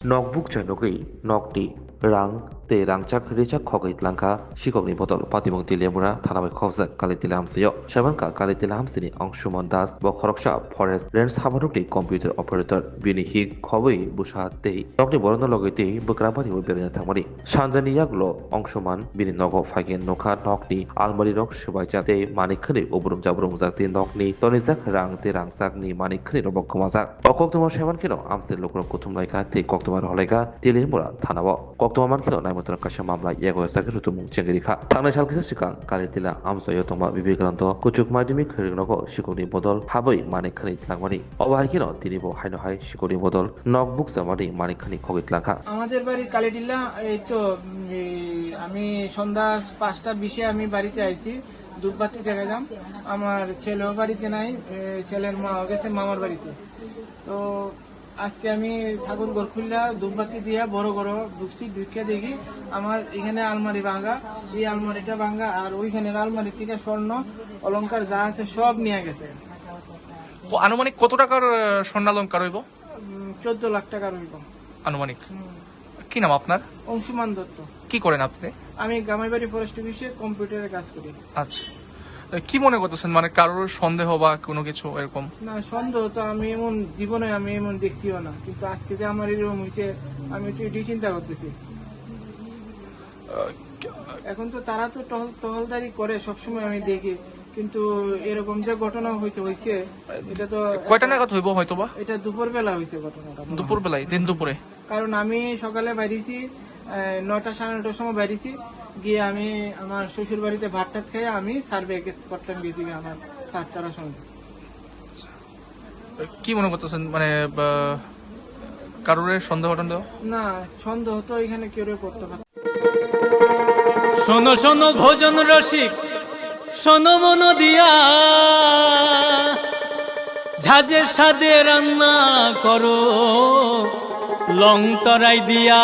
Nokbuk Chanogui, Nokdi, Rang, Te Rangchak Richak Hogit Lanka, Shikogni Botol, Patimong Tilemura, Tanaway Kovzak, Kalitilam Seo, Shavanka, Kalitilam Sini, Angshuman Das, Bokhoroksha, Forest, Rens Havarukti, Computer Operator, Bini Hig, Kovui, Busha Day, Dr. Borono Logiti, Bukrabani Uberian Tamari, Shanzani Yaglo, Angshuman, Bini Nogo Fagen, Noka, Nokni, Almari Rok, Shubaja Day, Manikani, Ubrum Jabrum Zakti, Nokni, Tonizak, Rang, Te Rangsakni, Manikani, Robokomazak, Okoktomo Shavan Kino, Amstel Lokro Kutum Laika, Te Koktomar Holega, Tilimura, Tanawa, Koktoman Kino, Naimotan Kashamamla, Yago Sakrutum, Chengirika, Tana Shalkisika, Kalitila, Amso Yotoma, Vivikanto, Kuchuk Madimi, Kurinogo, Shikoni Bodol, Habai, Manikani, Langmani, Ovahino, Tinibo, Hinohai, Shikoni Bodol, Nokbooks Amadi, Manikani, Kovit Lanka. আমাদের বাড়ি কালীটিলা। এই তো আমি সন্ধ্যা 5:20 আমি বাড়িতে আইছি, ধূপবাতি দেখালাম। আমার ছেলেও বাড়িতে নাই, ছেলের মা গেছে মামার বাড়িতে। তো আজকে আমি ঠাকুর ঘর খুললা ধূপবাতি দিয়া বড় বড় ঢুকছি, ঢুকে দেখি আমার এখানে আলমারি ভাঙা, এই আলমারিটা ভাঙা, আর ওইখানের আলমারি থেকে স্বর্ণ অলংকার যা আছে সব নিয়ে গেছে। আনুমানিক কত টাকার স্বর্ণালঙ্কার হইব? 14 লাখ টাকা রইব আনুমানিক। কি নাম আপনার? অংশুমান দত্ত। কি করেন আপনি? আমি গামাইবাড়ি ফরেস্ট অফিসে কম্পিউটারে কাজ করি। আচ্ছা, কি মনে করতেছেন, মানে কারোর সন্দেহ বা কোনো কিছু এরকম? না, সন্দেহ তো আমি এমন জীবনে আমি এমন দেখছিও না, কিন্তু আজকে যে আমার এরকম হয়েছে আমি একটু এটাই চিন্তা করতেছি। এখন তো তারা তো টহলদারি করে সবসময় আমি দেখি, কিন্তু এরকম যে ঘটনা হয়েছে এটা তো কয়টা নাগাদ হইব হয়তোবা? এটা দুপুর বেলা হয়েছে ঘটনাটা। দুপুর বেলায়, দিন দুপুরে? কারণ আমি সকালে বাইরেছি 9টা সাড়ে 9টার সময় বাইরেছি, গিয়ে আমি আমার শ্বশুর বাড়িতে ভাত টাত খেয়ে আমি সার্ভে করতাম গেছি আমার 7টার সময়। কি মনে করতেছেন, মানে কারোর সন্দেহ টন্দেহ? না, সন্দেহ তো এখানে কেউ করতে পারে। শোনো শোনো ভোজন রসিক, শোনো মন দিয়া, ঝাঁঝের স্বাদে রান্না করো লং তরাই দিয়া।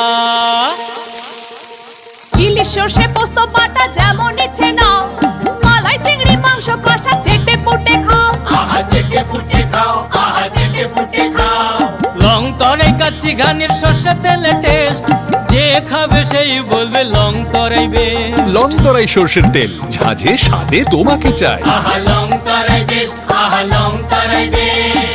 ইলিশ সর্ষে পোস্ত বাটা যেমন ইচ্ছে নাও, মালাই চিংড়ি মাংস কষা চেটে পুটে খাও, আহা চেটে পুটে খাও, আহা চেটে পুটে খাও। লং তরাই কাচ্চি ঘানির সর্ষে তেলে টেস্ট, যে খাবে সেই বলবে লং তরাই বেশ। লং তরাই সর্ষের তেল, ঝাঁঝে স্বাদে তোমাকে চাই। আহা লং তরাই বেশ, আহা লং তরাই বেশ।